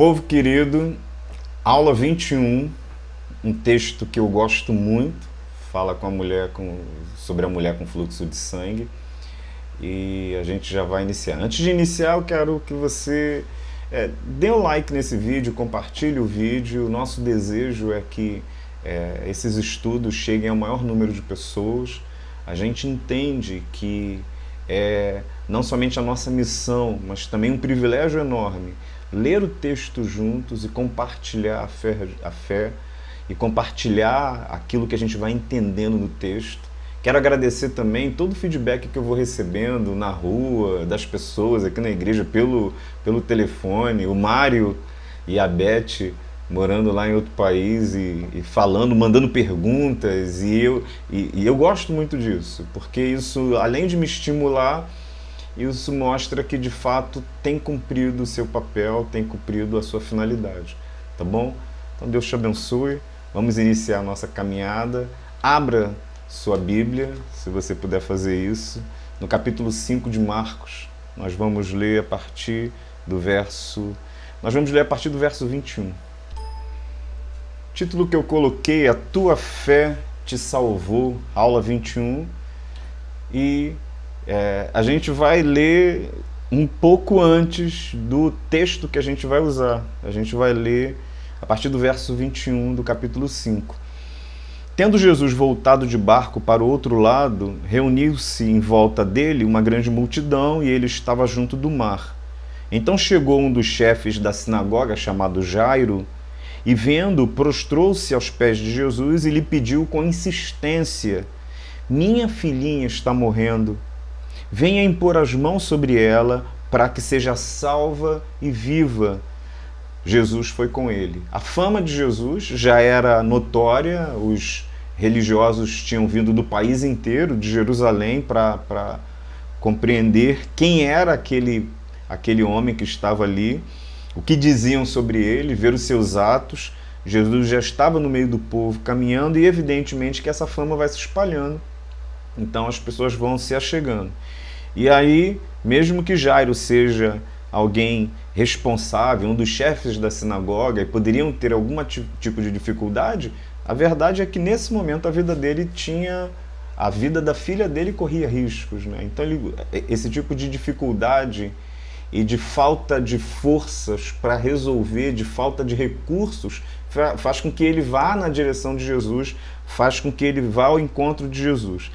Povo querido, aula 21, um texto que eu gosto muito, fala sobre a mulher com fluxo de sangue, e a gente já vai iniciar. Antes de iniciar, eu quero que você dê um like nesse vídeo, compartilhe o vídeo. O nosso desejo é que esses estudos cheguem ao maior número de pessoas. A gente entende que não somente a nossa missão, mas também um privilégio enorme ler o texto juntos e compartilhar a fé e compartilhar aquilo que a gente vai entendendo no texto. Quero agradecer também todo o feedback que eu vou recebendo na rua, das pessoas aqui na igreja, pelo telefone. O Mário e a Beth morando lá em outro país e falando, mandando perguntas, e eu gosto muito disso, porque isso, além de me estimular, isso mostra que de fato tem cumprido o seu papel, tem cumprido a sua finalidade, tá bom? Então Deus te abençoe, vamos iniciar a nossa caminhada. Abra sua Bíblia, se você puder fazer isso, no capítulo 5 de Marcos. Nós vamos ler a partir do verso 21. Título que eu coloquei: A Tua Fé Te Salvou, aula 21, e a gente vai ler um pouco antes do texto que a gente vai usar. A gente vai ler a partir do verso 21 do capítulo 5. Tendo Jesus voltado de barco para o outro lado, reuniu-se em volta dele uma grande multidão e ele estava junto do mar. Então chegou um dos chefes da sinagoga, chamado Jairo, e vendo, prostrou-se aos pés de Jesus e lhe pediu com insistência: Minha filhinha está morrendo. Venha impor as mãos sobre ela para que seja salva e viva. Jesus foi com ele. A fama de Jesus já era notória, os religiosos tinham vindo do país inteiro, de Jerusalém, para compreender quem era aquele homem que estava ali, o que diziam sobre ele, ver os seus atos. Jesus já estava no meio do povo, caminhando, e evidentemente que essa fama vai se espalhando. Então as pessoas vão se achegando. E aí, mesmo que Jairo seja alguém responsável, um dos chefes da sinagoga, e poderiam ter algum tipo de dificuldade, a verdade é que nesse momento a vida da filha dele corria riscos, né? Então esse tipo de dificuldade e de falta de forças para resolver, de falta de recursos, faz com que ele vá na direção de Jesus, faz com que ele vá ao encontro de Jesus.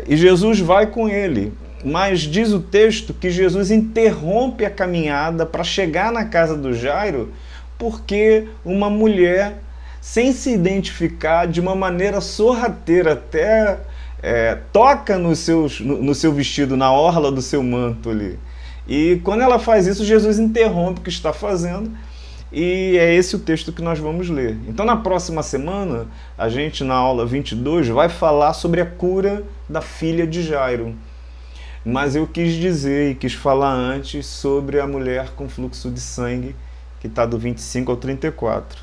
E Jesus vai com ele, mas diz o texto que Jesus interrompe a caminhada para chegar na casa do Jairo, porque uma mulher, sem se identificar, de uma maneira sorrateira, até toca no seu vestido, na orla do seu manto ali. E quando ela faz isso, Jesus interrompe o que está fazendo, e é esse o texto que nós vamos ler. Então, na próxima semana, a gente, na aula 22, vai falar sobre a cura da filha de Jairo. Mas eu quis dizer e quis falar antes sobre a mulher com fluxo de sangue, que está do 25 ao 34.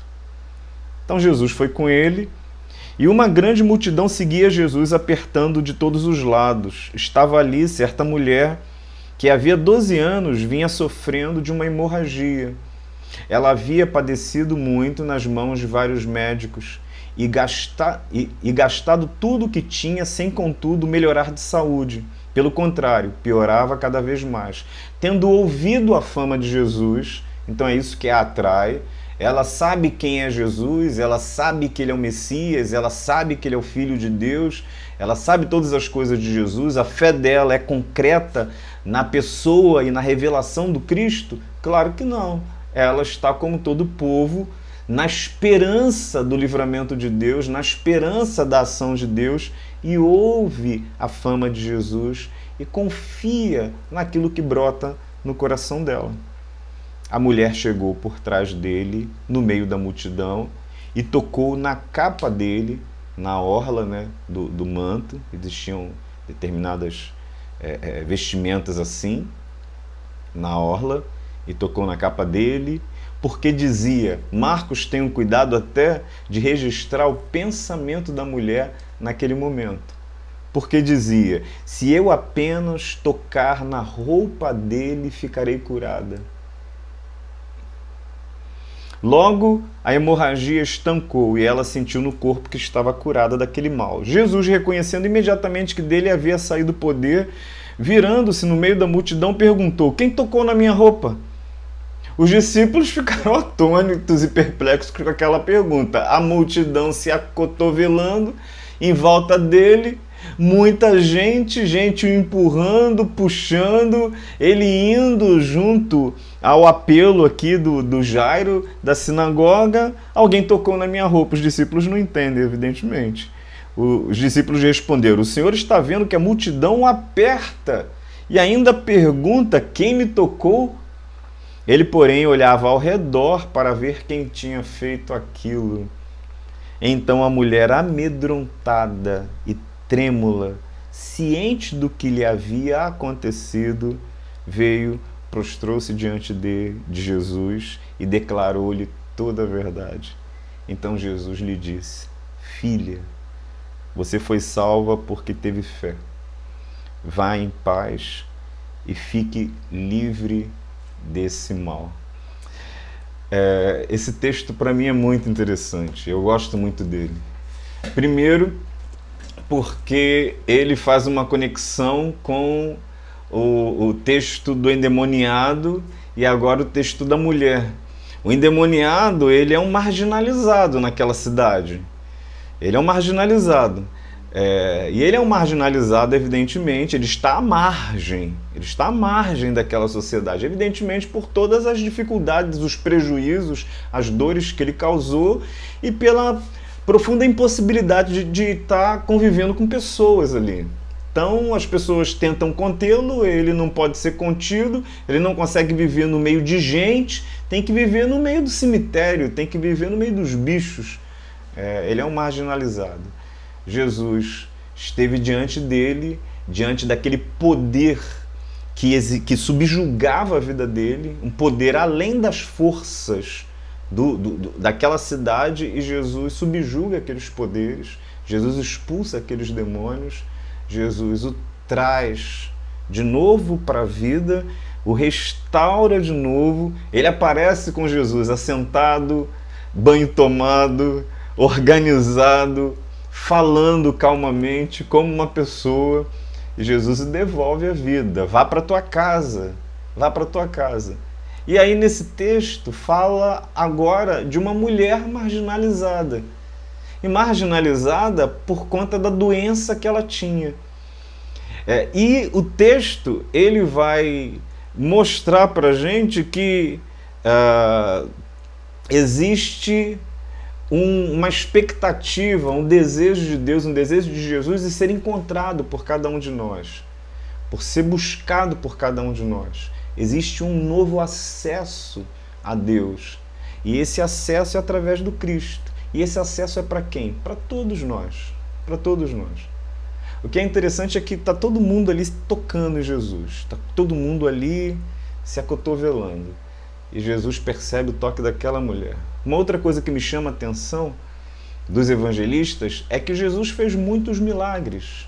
Então, Jesus foi com ele, e uma grande multidão seguia Jesus, apertando de todos os lados. Estava ali certa mulher que havia 12 anos vinha sofrendo de uma hemorragia. Ela havia padecido muito nas mãos de vários médicos e gastado tudo o que tinha, sem contudo melhorar de saúde. Pelo contrário, piorava cada vez mais. Tendo ouvido a fama de Jesus, então é isso que a atrai, ela sabe quem é Jesus, ela sabe que ele é o Messias, ela sabe que ele é o Filho de Deus, ela sabe todas as coisas de Jesus, a fé dela é concreta na pessoa e na revelação do Cristo? Claro que não. Ela está, como todo povo, na esperança do livramento de Deus, na esperança da ação de Deus, e ouve a fama de Jesus e confia naquilo que brota no coração dela. A mulher chegou por trás dele, no meio da multidão, e tocou na capa dele, na orla, né, do manto. Existiam determinadas vestimentas assim, na orla, e tocou na capa dele, porque dizia, Marcos tem um cuidado até de registrar o pensamento da mulher naquele momento, porque dizia, se eu apenas tocar na roupa dele, ficarei curada. Logo, a hemorragia estancou e ela sentiu no corpo que estava curada daquele mal. Jesus, reconhecendo imediatamente que dele havia saído o poder, virando-se no meio da multidão, perguntou: quem tocou na minha roupa? Os discípulos ficaram atônitos e perplexos com aquela pergunta. A multidão se acotovelando em volta dele, muita gente o empurrando, puxando, ele indo junto ao apelo aqui do Jairo, da sinagoga. Alguém tocou na minha roupa. Os discípulos não entendem, evidentemente. Os discípulos responderam: o Senhor está vendo que a multidão o aperta e ainda pergunta quem me tocou? Ele, porém, olhava ao redor para ver quem tinha feito aquilo. Então a mulher, amedrontada e trêmula, ciente do que lhe havia acontecido, veio, prostrou-se diante de Jesus e declarou-lhe toda a verdade. Então Jesus lhe disse: filha, você foi salva porque teve fé. Vá em paz e fique livre desse mal. Esse texto para mim é muito interessante, eu gosto muito dele. Primeiro, porque ele faz uma conexão com o texto do endemoniado e agora o texto da mulher. O endemoniado, ele é um marginalizado naquela cidade. Ele é um marginalizado. E ele é um marginalizado, evidentemente, ele está à margem daquela sociedade, evidentemente por todas as dificuldades, os prejuízos, as dores que ele causou e pela profunda impossibilidade de estar convivendo com pessoas ali. Então as pessoas tentam contê-lo, ele não pode ser contido, ele não consegue viver no meio de gente, tem que viver no meio do cemitério, tem que viver no meio dos bichos. Ele é um marginalizado. Jesus esteve diante dele, diante daquele poder que subjugava a vida dele, um poder além das forças daquela cidade, e Jesus subjuga aqueles poderes, Jesus expulsa aqueles demônios, Jesus o traz de novo para a vida, o restaura de novo. Ele aparece com Jesus assentado, banho tomado, organizado, falando calmamente como uma pessoa, e Jesus devolve a vida. Vá para tua casa, vá para tua casa. E aí nesse texto fala agora de uma mulher marginalizada, e marginalizada por conta da doença que ela tinha. E o texto ele vai mostrar para a gente que existe uma expectativa, um desejo de Deus, um desejo de Jesus de ser encontrado por cada um de nós, por ser buscado por cada um de nós. Existe um novo acesso a Deus, e esse acesso é através do Cristo. E esse acesso é para quem? Para todos nós, para todos nós. O que é interessante é que está todo mundo ali tocando em Jesus, está todo mundo ali se acotovelando, e Jesus percebe o toque daquela mulher. Uma outra coisa que me chama a atenção dos evangelistas é que Jesus fez muitos milagres.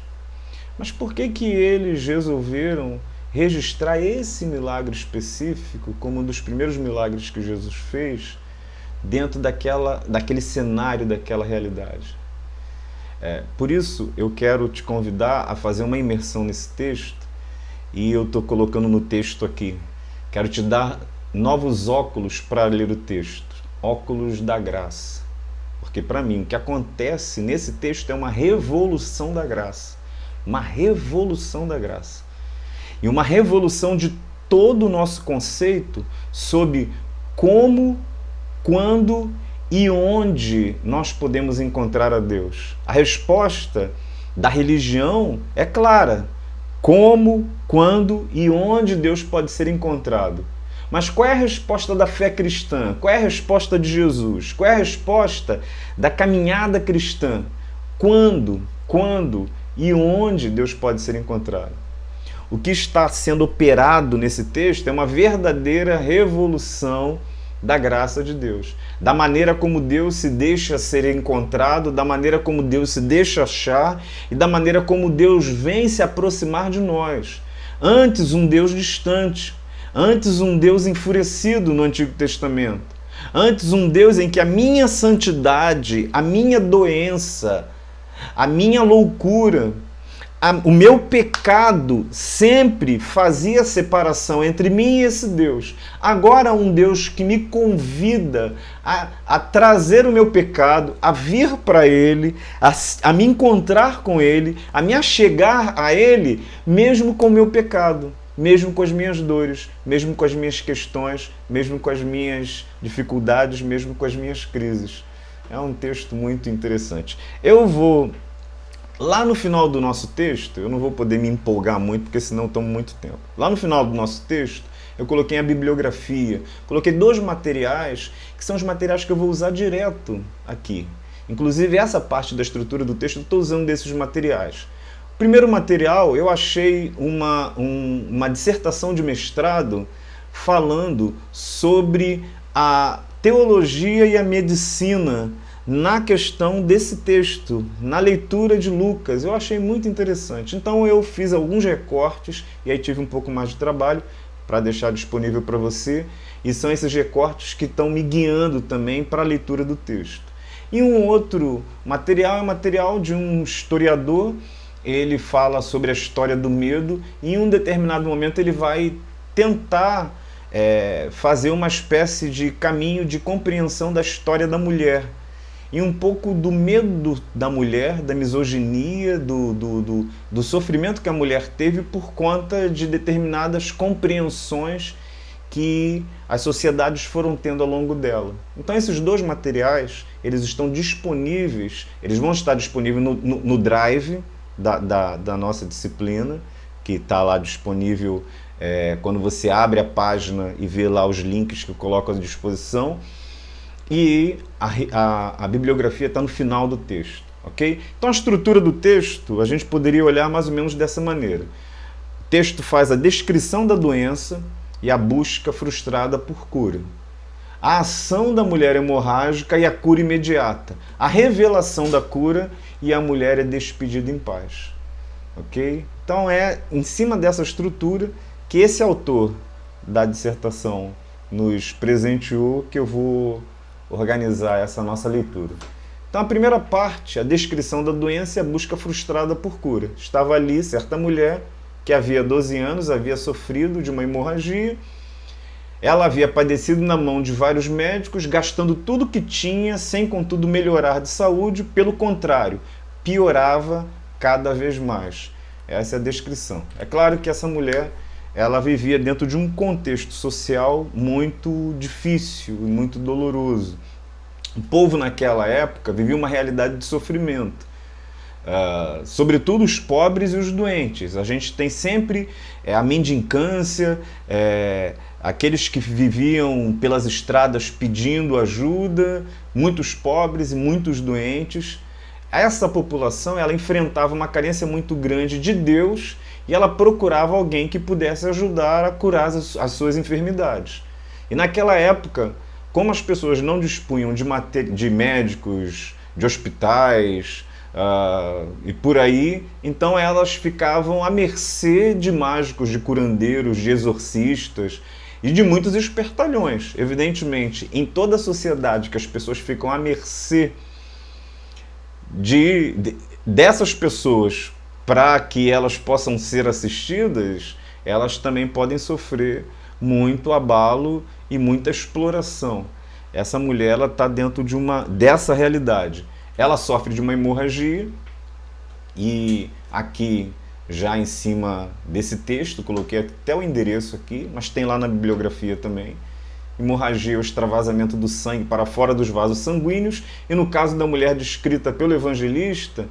Mas por que eles resolveram registrar esse milagre específico como um dos primeiros milagres que Jesus fez dentro daquele cenário, daquela realidade? Por isso, eu quero te convidar a fazer uma imersão nesse texto, e eu estou colocando no texto aqui. Quero te dar novos óculos para ler o texto. Óculos da graça, porque para mim o que acontece nesse texto é uma revolução da graça, uma revolução da graça, e uma revolução de todo o nosso conceito sobre como, quando e onde nós podemos encontrar a Deus. A resposta da religião é clara: como, quando e onde Deus pode ser encontrado. Mas qual é a resposta da fé cristã? Qual é a resposta de Jesus? Qual é a resposta da caminhada cristã? Quando e onde Deus pode ser encontrado? O que está sendo operado nesse texto é uma verdadeira revolução da graça de Deus, da maneira como Deus se deixa ser encontrado, da maneira como Deus se deixa achar e da maneira como Deus vem se aproximar de nós. Antes um Deus distante, antes um Deus enfurecido no Antigo Testamento, Antes um Deus em que a minha santidade, a minha doença, a minha loucura, o meu pecado sempre fazia separação entre mim e esse Deus. Agora um Deus que me convida a trazer o meu pecado, a vir para Ele, a me encontrar com Ele, a me achegar a Ele, mesmo com o meu pecado, mesmo com as minhas dores, mesmo com as minhas questões, mesmo com as minhas dificuldades, mesmo com as minhas crises. É um texto muito interessante. Eu vou... Lá no final do nosso texto, eu não vou poder me empolgar muito, porque senão tomo muito tempo. Lá no final do nosso texto, eu coloquei a bibliografia, coloquei 2 materiais, que são os materiais que eu vou usar direto aqui. Inclusive, essa parte da estrutura do texto, eu estou usando desses materiais. O primeiro material, eu achei uma dissertação de mestrado falando sobre a teologia e a medicina na questão desse texto, na leitura de Lucas. Eu achei muito interessante. Então eu fiz alguns recortes e aí tive um pouco mais de trabalho para deixar disponível para você. E são esses recortes que estão me guiando também para a leitura do texto. E um outro material é o material de um historiador. Ele fala sobre a história do medo e em um determinado momento ele vai tentar fazer uma espécie de caminho de compreensão da história da mulher. E um pouco do medo da mulher, da misoginia, do sofrimento que a mulher teve por conta de determinadas compreensões que as sociedades foram tendo ao longo dela. Então esses 2 materiais, eles estão disponíveis, eles vão estar disponíveis no Drive da nossa disciplina, que está lá disponível quando você abre a página e vê lá os links que eu coloco à disposição. E a bibliografia está no final do texto, ok? Então a estrutura do texto, a gente poderia olhar mais ou menos dessa maneira. O texto faz a descrição da doença e a busca frustrada por cura. A ação da mulher hemorrágica e a cura imediata. A revelação da cura e a mulher é despedida em paz, ok? Então é em cima dessa estrutura que esse autor da dissertação nos presenteou que eu vou organizar essa nossa leitura. Então a primeira parte, a descrição da doença e a busca frustrada por cura. Estava ali certa mulher que havia 12 anos havia sofrido de uma hemorragia. Ela havia padecido na mão de vários médicos, gastando tudo que tinha, sem contudo melhorar de saúde. Pelo contrário, piorava cada vez mais. Essa é a descrição. É claro que essa mulher, ela vivia dentro de um contexto social muito difícil e muito doloroso. O povo naquela época vivia uma realidade de sofrimento. Sobretudo os pobres e os doentes. A gente tem sempre a mendicância, aqueles que viviam pelas estradas pedindo ajuda, muitos pobres e muitos doentes. Essa população, ela enfrentava uma carência muito grande de Deus e ela procurava alguém que pudesse ajudar a curar as suas enfermidades. E naquela época, como as pessoas não dispunham de médicos, de hospitais e por aí, então elas ficavam à mercê de mágicos, de curandeiros, de exorcistas e de muitos espertalhões. Evidentemente, em toda a sociedade que as pessoas ficam à mercê dessas pessoas para que elas possam ser assistidas, elas também podem sofrer muito abalo e muita exploração. Essa mulher está dentro dessa realidade. Ela sofre de uma hemorragia e aqui, já em cima desse texto, coloquei até o endereço aqui, mas tem lá na bibliografia também. Hemorragia é o extravasamento do sangue para fora dos vasos sanguíneos, e no caso da mulher descrita pelo evangelista,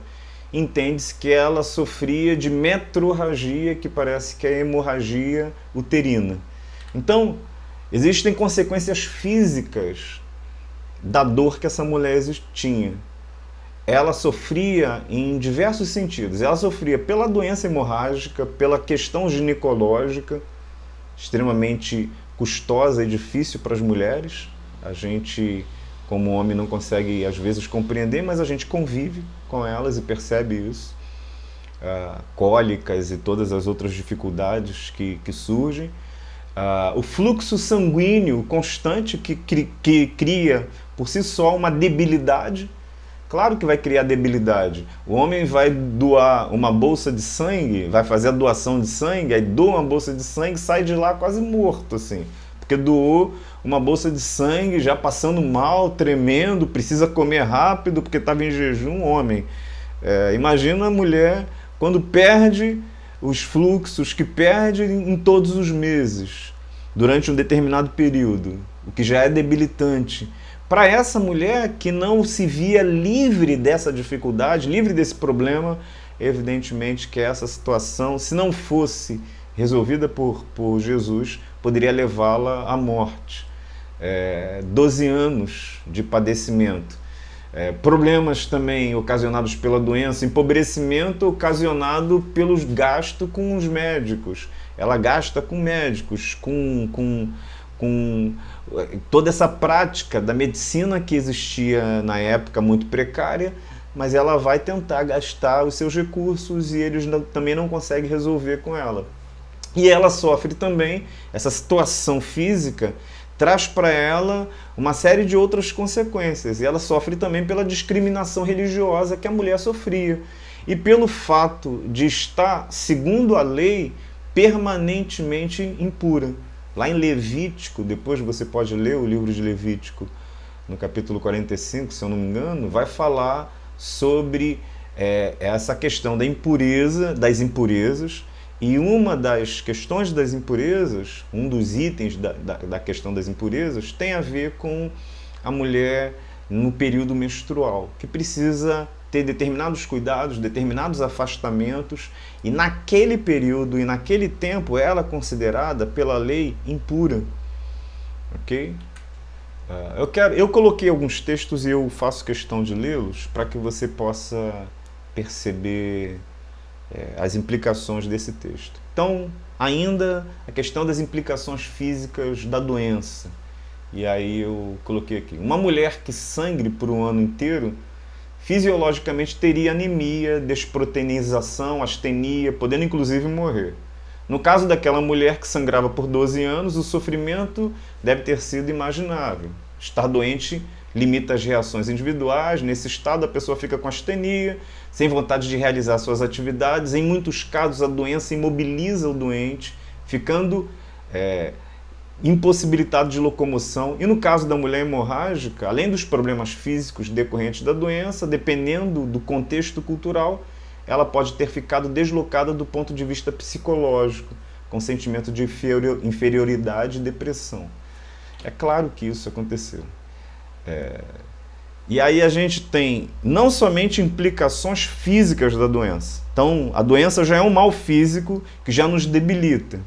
entende-se que ela sofria de metrorragia, que parece que é hemorragia uterina. Então, existem consequências físicas da dor que essa mulher tinha. Ela sofria em diversos sentidos. Ela sofria pela doença hemorrágica, pela questão ginecológica, extremamente custosa e difícil para as mulheres. A gente, como homem, não consegue, às vezes, compreender, mas a gente convive com elas e percebe isso. Cólicas e todas as outras dificuldades que surgem. O fluxo sanguíneo constante que cria por si só uma debilidade. Claro que vai criar debilidade. O homem vai doar uma bolsa de sangue, vai fazer a doação de sangue, aí doa uma bolsa de sangue e sai de lá quase morto, assim. Porque doou uma bolsa de sangue, já passando mal, tremendo, precisa comer rápido porque estava em jejum, homem. Imagina a mulher quando perde os fluxos que perde em todos os meses, durante um determinado período, o que já é debilitante. Para essa mulher que não se via livre dessa dificuldade, livre desse problema, evidentemente que essa situação, se não fosse resolvida por Jesus, poderia levá-la à morte. 12 anos de padecimento. Problemas também ocasionados pela doença, empobrecimento ocasionado pelos gastos com os médicos. Ela gasta com médicos, com toda essa prática da medicina que existia na época, muito precária, mas ela vai tentar gastar os seus recursos e eles também não conseguem resolver com ela. E ela sofre também, essa situação física traz para ela uma série de outras consequências. E ela sofre também pela discriminação religiosa que a mulher sofria. E pelo fato de estar, segundo a lei, permanentemente impura. Lá em Levítico, depois você pode ler o livro de Levítico, no capítulo 45, se eu não me engano, vai falar sobre essa questão da impureza, das impurezas, e uma das questões das impurezas, um dos itens da questão das impurezas, tem a ver com a mulher no período menstrual, que precisa ter determinados cuidados, determinados afastamentos, e naquele período e naquele tempo ela é considerada pela lei impura. Ok? Eu coloquei alguns textos e eu faço questão de lê-los para que você possa perceber as implicações desse texto. Então, ainda a questão das implicações físicas da doença. E aí eu coloquei aqui. Uma mulher que sangre por um ano inteiro, fisiologicamente teria anemia, desproteinização, astenia, podendo inclusive morrer. No caso daquela mulher que sangrava por 12 anos, o sofrimento deve ter sido imaginável. Estar doente limita as reações individuais, nesse estado a pessoa fica com astenia, sem vontade de realizar suas atividades. Em muitos casos a doença imobiliza o doente, ficando impossibilitado de locomoção. E no caso da mulher hemorrágica, além dos problemas físicos decorrentes da doença, dependendo do contexto cultural, ela pode ter ficado deslocada do ponto de vista psicológico, com sentimento de inferioridade e depressão. É claro que isso aconteceu. E aí a gente tem não somente implicações físicas da doença. Então, a doença já é um mal físico que já nos debilita,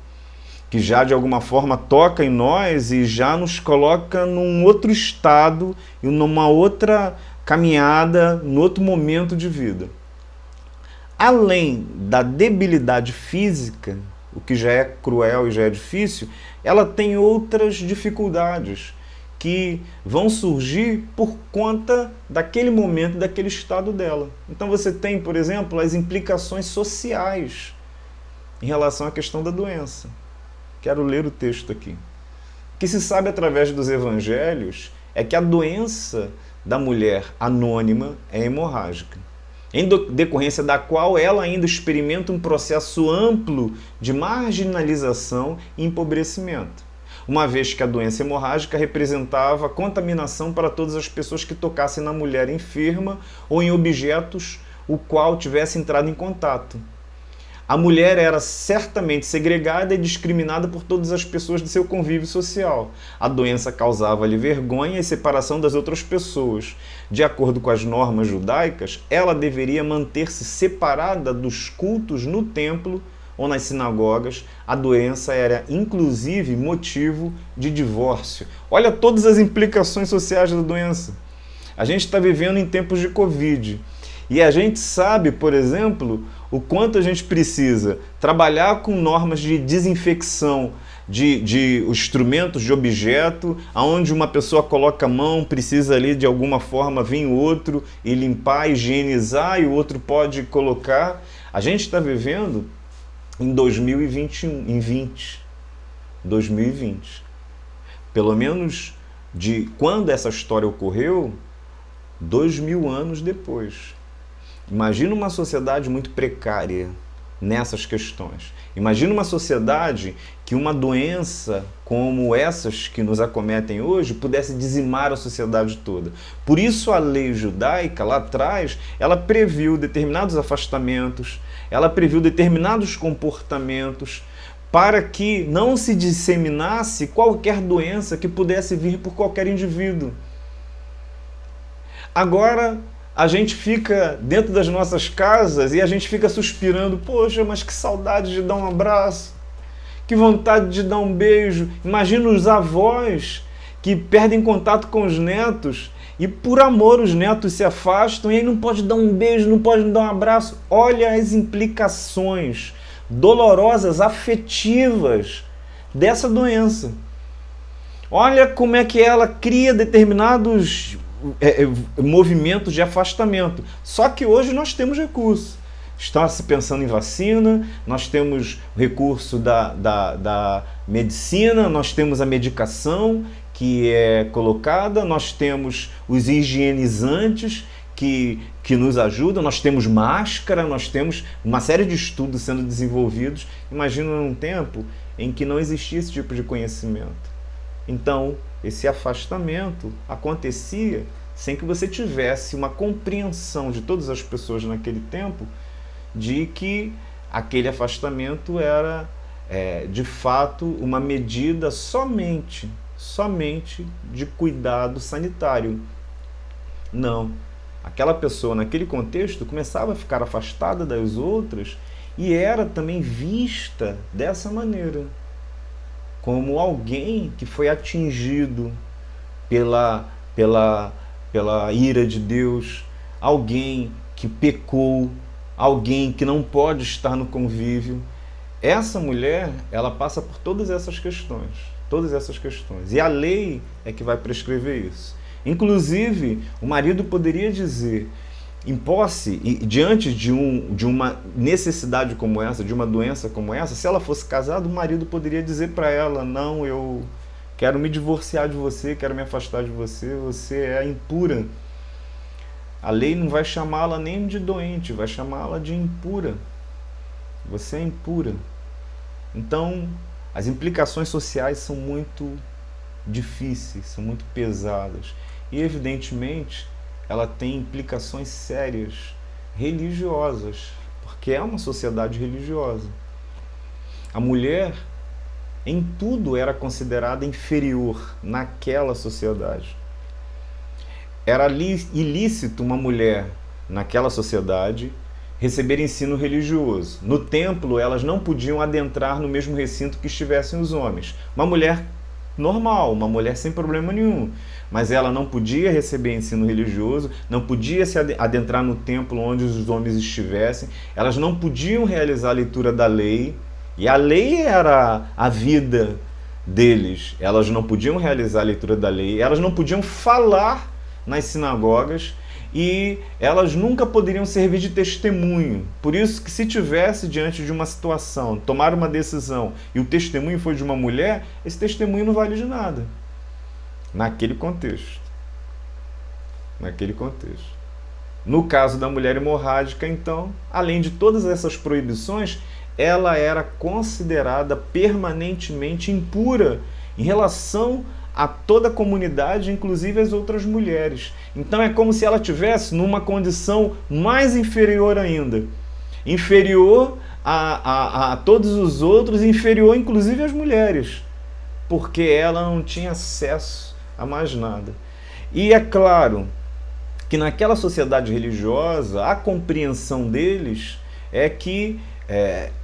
que já de alguma forma toca em nós e já nos coloca num outro estado e numa outra caminhada, num outro momento de vida. Além da debilidade física, o que já é cruel e já é difícil, ela tem outras dificuldades que vão surgir por conta daquele momento, daquele estado dela. Então você tem, por exemplo, as implicações sociais em relação à questão da doença. Quero ler o texto aqui. O que se sabe através dos evangelhos é que a doença da mulher anônima é hemorrágica, em decorrência da qual ela ainda experimenta um processo amplo de marginalização e empobrecimento, uma vez que a doença hemorrágica representava contaminação para todas as pessoas que tocassem na mulher enferma ou em objetos o qual tivesse entrado em contato. A mulher era certamente segregada e discriminada por todas as pessoas de seu convívio social. A doença causava-lhe vergonha e separação das outras pessoas. De acordo com as normas judaicas, ela deveria manter-se separada dos cultos no templo ou nas sinagogas. A doença era, inclusive, motivo de divórcio. Olha todas as implicações sociais da doença. A gente está vivendo em tempos de Covid. E a gente sabe, por exemplo, o quanto a gente precisa trabalhar com normas de desinfecção de instrumentos, de objeto, aonde uma pessoa coloca a mão, precisa ali de alguma forma vir o outro e limpar, higienizar, e o outro pode colocar. A gente está vivendo em 2021, em 20. 2020. Pelo menos de quando essa história ocorreu, 2000 anos depois. Imagina uma sociedade muito precária nessas questões. Imagina uma sociedade que uma doença como essas que nos acometem hoje pudesse dizimar a sociedade toda. Por isso a lei judaica, lá atrás, ela previu determinados afastamentos, ela previu determinados comportamentos para que não se disseminasse qualquer doença que pudesse vir por qualquer indivíduo. Agora, a gente fica dentro das nossas casas e a gente fica suspirando, poxa, mas que saudade de dar um abraço, que vontade de dar um beijo. Imagina os avós que perdem contato com os netos e por amor os netos se afastam e aí não pode dar um beijo, não pode dar um abraço. Olha as implicações dolorosas, afetivas dessa doença. Olha como é que ela cria determinados movimentos de afastamento. Só que hoje nós temos recurso. Está se pensando em vacina, nós temos o recurso da medicina, nós temos a medicação que é colocada, nós temos os higienizantes que nos ajudam, nós temos máscara, nós temos uma série de estudos sendo desenvolvidos. Imagina num tempo em que não existia esse tipo de conhecimento. Então, esse afastamento acontecia sem que você tivesse uma compreensão de todas as pessoas naquele tempo de que aquele afastamento era, de fato, uma medida somente de cuidado sanitário. Não. Aquela pessoa, naquele contexto, começava a ficar afastada das outras e era também vista dessa maneira, como alguém que foi atingido pela ira de Deus, alguém que pecou, alguém que não pode estar no convívio. Essa mulher, ela passa por todas essas questões. E a lei é que vai prescrever isso. Inclusive, o marido poderia dizer, em posse, e diante de uma necessidade como essa, de uma doença como essa, se ela fosse casada, o marido poderia dizer para ela, não, eu quero me divorciar de você, quero me afastar de você, você é impura. A lei não vai chamá-la nem de doente, vai chamá-la de impura. Você é impura. Então, as implicações sociais são muito difíceis, são muito pesadas. E, evidentemente, ela tem implicações sérias, religiosas, porque é uma sociedade religiosa. A mulher, em tudo, era considerada inferior naquela sociedade. Era ilícito uma mulher, naquela sociedade, receber ensino religioso. No templo, elas não podiam adentrar no mesmo recinto que estivessem os homens. Uma mulher normal, uma mulher sem problema nenhum, mas ela não podia receber ensino religioso, não podia se adentrar no templo onde os homens estivessem, elas não podiam realizar a leitura da lei, e a lei era a vida deles. Elas não podiam realizar a leitura da lei, elas não podiam falar nas sinagogas, e elas nunca poderiam servir de testemunho. Por isso que se tivesse diante de uma situação, tomar uma decisão, e o testemunho foi de uma mulher, esse testemunho não vale de nada. Naquele contexto. No caso da mulher hemorrágica, então, além de todas essas proibições, ela era considerada permanentemente impura em relação a toda a comunidade, inclusive as outras mulheres. Então é como se ela estivesse numa condição mais inferior ainda. Inferior a todos os outros, inferior inclusive às mulheres, porque ela não tinha acesso a mais nada. E é claro que naquela sociedade religiosa, a compreensão deles é que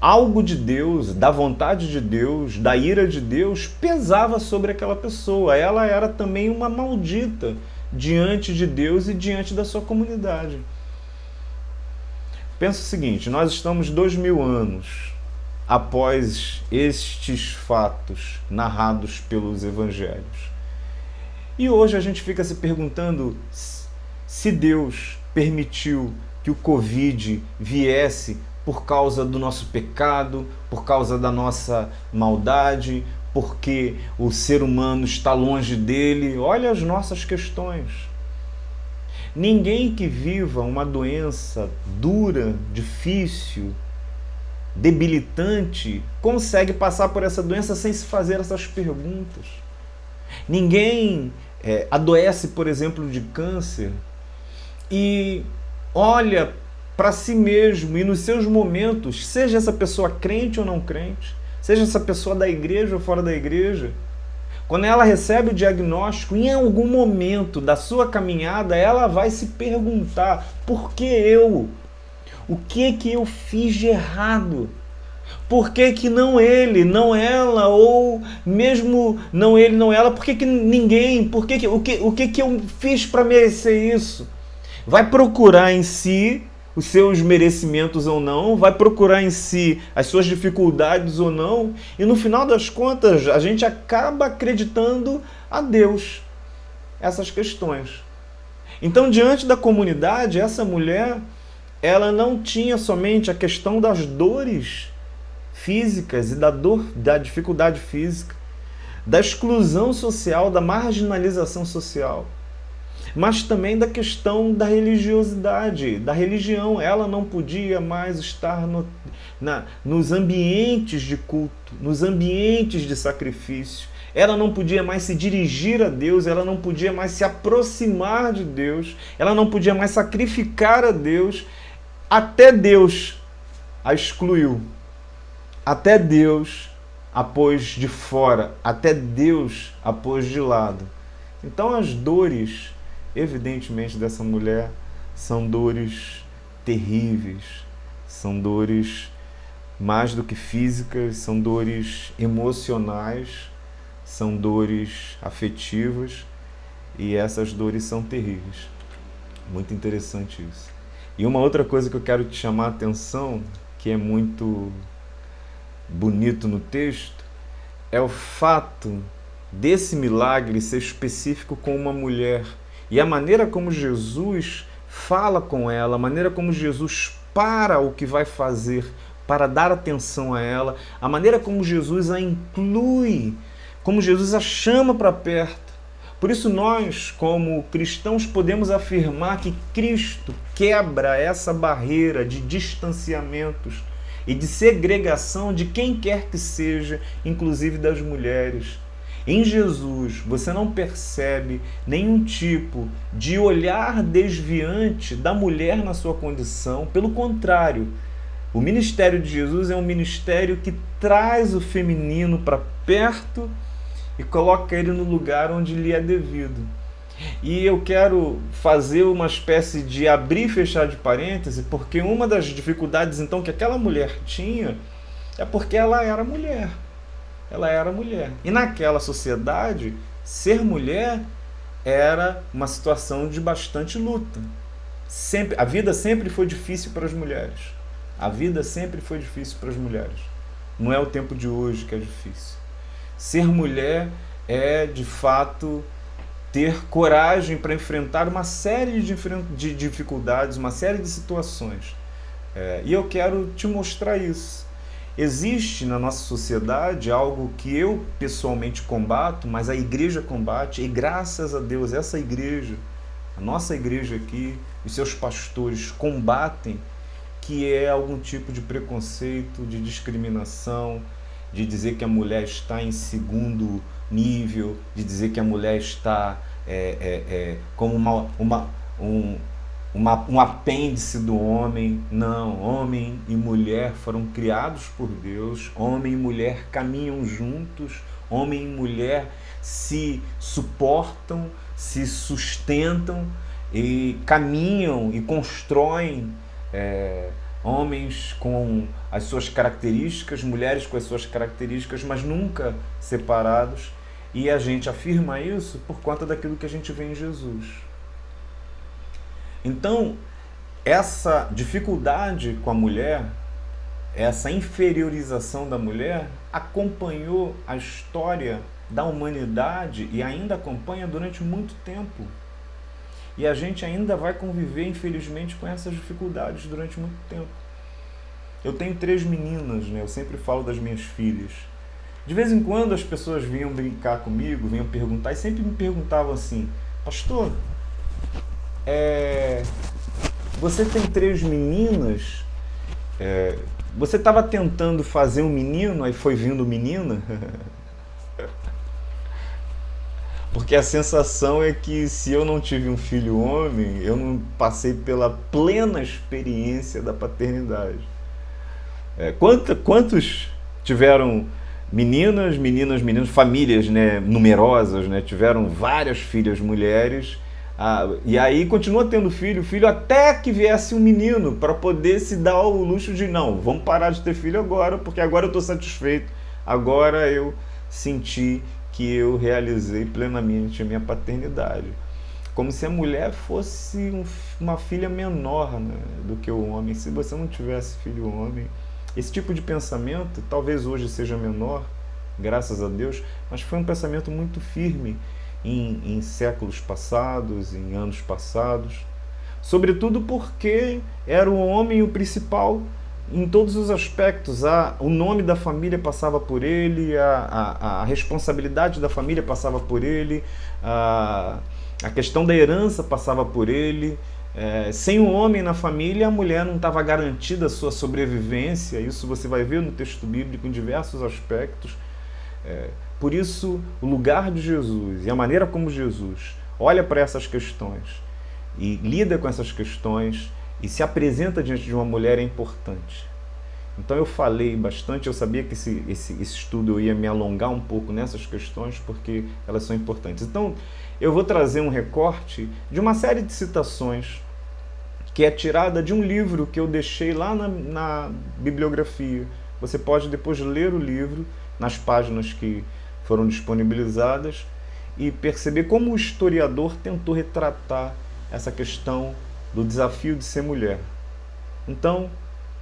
algo de Deus, da vontade de Deus, da ira de Deus, pesava sobre aquela pessoa. Ela era também uma maldita diante de Deus e diante da sua comunidade. Pensa o seguinte, nós estamos 2000 anos após estes fatos narrados pelos evangelhos. E hoje a gente fica se perguntando se Deus permitiu que o Covid viesse por causa do nosso pecado, por causa da nossa maldade, porque o ser humano está longe dele. Olha as nossas questões. Ninguém que viva uma doença dura, difícil, debilitante, consegue passar por essa doença sem se fazer essas perguntas. Ninguém adoece, por exemplo, de câncer e olha para si mesmo e nos seus momentos, seja essa pessoa crente ou não crente, seja essa pessoa da igreja ou fora da igreja, quando ela recebe o diagnóstico, em algum momento da sua caminhada, ela vai se perguntar: por que eu? O que eu fiz de errado? Por que não ele, não ela, ou mesmo não ele, não ela, por que ninguém? O que eu fiz para merecer isso? Vai procurar em si os seus merecimentos ou não, vai procurar em si as suas dificuldades ou não, e no final das contas a gente acaba acreditando a Deus essas questões. Então, diante da comunidade, essa mulher, ela não tinha somente a questão das dores físicas e da dificuldade física, da exclusão social, da marginalização social, mas também da questão da religiosidade, da religião. Ela não podia mais estar nos ambientes de culto, nos ambientes de sacrifício. Ela não podia mais se dirigir a Deus, ela não podia mais se aproximar de Deus, ela não podia mais sacrificar a Deus. Até Deus a excluiu. Até Deus a pôs de fora, até Deus a pôs de lado. Então as dores, evidentemente, dessa mulher são dores terríveis, são dores mais do que físicas, são dores emocionais, são dores afetivas, e essas dores são terríveis. Muito interessante isso. E uma outra coisa que eu quero te chamar a atenção, que é muito bonito no texto, é o fato desse milagre ser específico com uma mulher. E a maneira como Jesus fala com ela, a maneira como Jesus para o que vai fazer para dar atenção a ela, a maneira como Jesus a inclui, como Jesus a chama para perto. Por isso nós, como cristãos, podemos afirmar que Cristo quebra essa barreira de distanciamentos e de segregação de quem quer que seja, inclusive das mulheres. Em Jesus, você não percebe nenhum tipo de olhar desviante da mulher na sua condição. Pelo contrário, o ministério de Jesus é um ministério que traz o feminino para perto e coloca ele no lugar onde lhe é devido. E eu quero fazer uma espécie de abrir e fechar de parêntese, porque uma das dificuldades então que aquela mulher tinha é porque ela era mulher. Ela era mulher. E naquela sociedade, ser mulher era uma situação de bastante luta. A vida sempre foi difícil para as mulheres. A vida sempre foi difícil para as mulheres. Não é o tempo de hoje que é difícil. Ser mulher é, de fato, ter coragem para enfrentar uma série de dificuldades, uma série de situações. E eu quero te mostrar isso. Existe na nossa sociedade algo que eu pessoalmente combato, mas a igreja combate, e graças a Deus essa igreja, a nossa igreja aqui, os seus pastores combatem, que é algum tipo de preconceito, de discriminação, de dizer que a mulher está em segundo nível, de dizer que a mulher está como um apêndice do homem. Não, homem e mulher foram criados por Deus, homem e mulher caminham juntos, homem e mulher se suportam, se sustentam e caminham e constroem, homens com as suas características, mulheres com as suas características, mas nunca separados. E a gente afirma isso por conta daquilo que a gente vê em Jesus. Então, essa dificuldade com a mulher, essa inferiorização da mulher, acompanhou a história da humanidade e ainda acompanha durante muito tempo. E a gente ainda vai conviver, infelizmente, com essas dificuldades durante muito tempo. Eu tenho 3 meninas, né? Eu sempre falo das minhas filhas. De vez em quando as pessoas vinham brincar comigo, vinham perguntar, e sempre me perguntavam assim: pastor, você tem 3 meninas? Você estava tentando fazer um menino, aí foi vindo menina? Porque a sensação é que se eu não tive um filho homem, eu não passei pela plena experiência da paternidade. Quantos tiveram meninas, famílias, né, numerosas, né, tiveram várias filhas mulheres, e aí continua tendo filho até que viesse um menino para poder se dar o luxo de não, vamos parar de ter filho agora, porque agora eu estou satisfeito, agora eu senti que eu realizei plenamente a minha paternidade. Como se a mulher fosse uma filha menor, né, do que o homem. Se você não tivesse filho homem, esse tipo de pensamento talvez hoje seja menor, graças a Deus, mas foi um pensamento muito firme em séculos passados, em anos passados. Sobretudo porque era o homem o principal em todos os aspectos. O nome da família passava por ele, a responsabilidade da família passava por ele, a questão da herança passava por ele. Sem o homem na família, a mulher não estava garantida a sua sobrevivência. Isso você vai ver no texto bíblico em diversos aspectos. Por isso, o lugar de Jesus e a maneira como Jesus olha para essas questões e lida com essas questões e se apresenta diante de uma mulher é importante. Então eu falei bastante, eu sabia que esse estudo eu ia me alongar um pouco nessas questões porque elas são importantes. Então eu vou trazer um recorte de uma série de citações que é tirada de um livro que eu deixei lá na bibliografia. Você pode depois ler o livro nas páginas que foram disponibilizadas e perceber como o historiador tentou retratar essa questão do desafio de ser mulher. Então,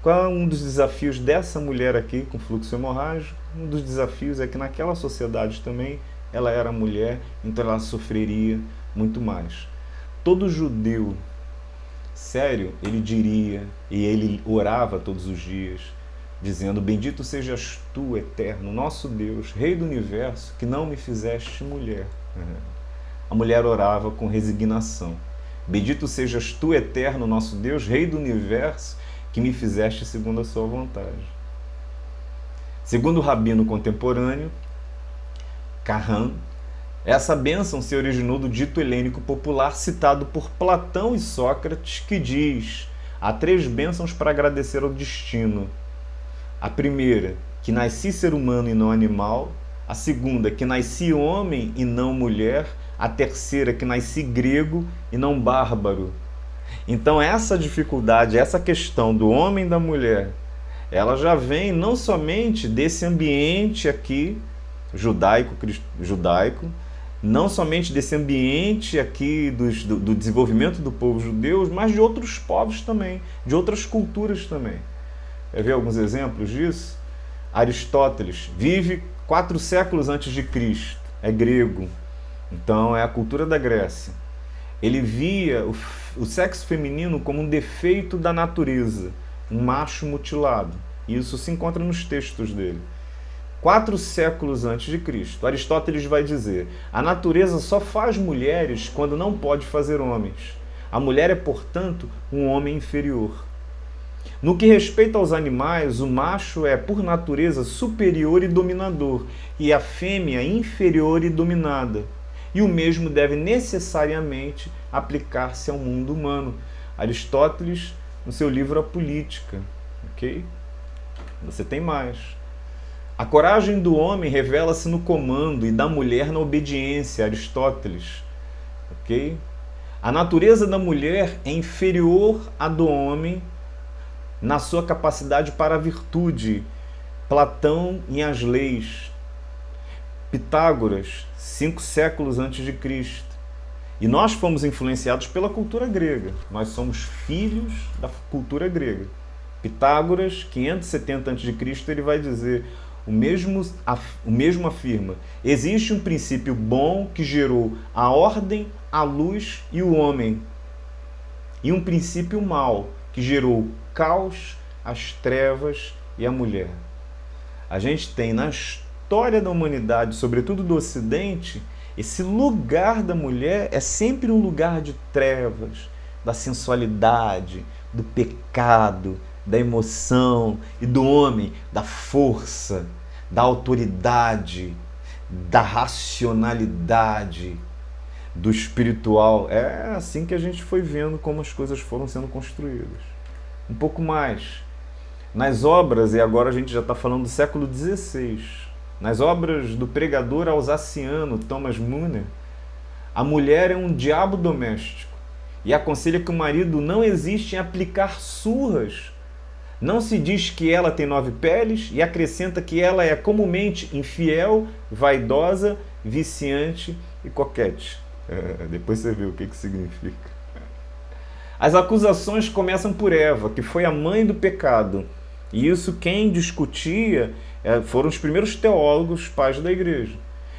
qual é um dos desafios dessa mulher aqui com fluxo hemorrágico? Um dos desafios é que naquela sociedade também ela era mulher, então ela sofreria muito mais. Todo judeu sério, ele diria, e ele orava todos os dias, dizendo: bendito sejas tu, eterno, nosso Deus, Rei do Universo, que não me fizeste mulher. A mulher orava com resignação. Bendito sejas tu, eterno, nosso Deus, Rei do Universo, que me fizeste segundo a sua vontade. Segundo o rabino contemporâneo, Carran, essa bênção se originou do dito helênico popular citado por Platão e Sócrates, que diz: há 3 bênçãos para agradecer ao destino. A primeira, que nasci ser humano e não animal. A segunda, que nasci homem e não mulher. A terceira, que nasci grego e não bárbaro. Então essa dificuldade, essa questão do homem e da mulher, ela já vem não somente desse ambiente aqui, judaico, não somente desse ambiente aqui do desenvolvimento do povo judeu, mas de outros povos também, de outras culturas também. Quer ver alguns exemplos disso? Aristóteles vive 4 séculos antes de Cristo, é grego, então é a cultura da Grécia. Ele via o sexo feminino como um defeito da natureza, um macho mutilado. Isso se encontra nos textos dele. 4 séculos antes de Cristo, Aristóteles vai dizer: a natureza só faz mulheres quando não pode fazer homens. A mulher é, portanto, um homem inferior. No que respeita aos animais, o macho é, por natureza, superior e dominador, e a fêmea inferior e dominada. E o mesmo deve necessariamente aplicar-se ao mundo humano. Aristóteles, no seu livro A Política. Ok? Você tem mais. A coragem do homem revela-se no comando e da mulher na obediência, Aristóteles. Ok? A natureza da mulher é inferior à do homem na sua capacidade para a virtude, Platão em As Leis. Pitágoras, 5 séculos antes de Cristo. E nós fomos influenciados pela cultura grega. Nós somos filhos da cultura grega. Pitágoras, 570 a.C., ele vai dizer: o mesmo afirma: existe um princípio bom que gerou a ordem, a luz e o homem, e um princípio mau que gerou o caos, as trevas e a mulher. A gente tem história da humanidade, sobretudo do Ocidente, esse lugar da mulher é sempre um lugar de trevas, da sensualidade, do pecado, da emoção, e do homem, da força, da autoridade, da racionalidade, do espiritual. É assim que a gente foi vendo como as coisas foram sendo construídas. Um pouco mais. Nas obras, e agora a gente já está falando do século XVI, nas obras do pregador alsaciano Thomas Müller, a mulher é um diabo doméstico e aconselha que o marido não existe em aplicar surras. Não se diz que ela tem 9 peles e acrescenta que ela é comumente infiel, vaidosa, viciante e coquete. Depois você vê o que significa. As acusações começam por Eva, que foi a mãe do pecado. E isso quem discutia foram os primeiros teólogos, pais da igreja.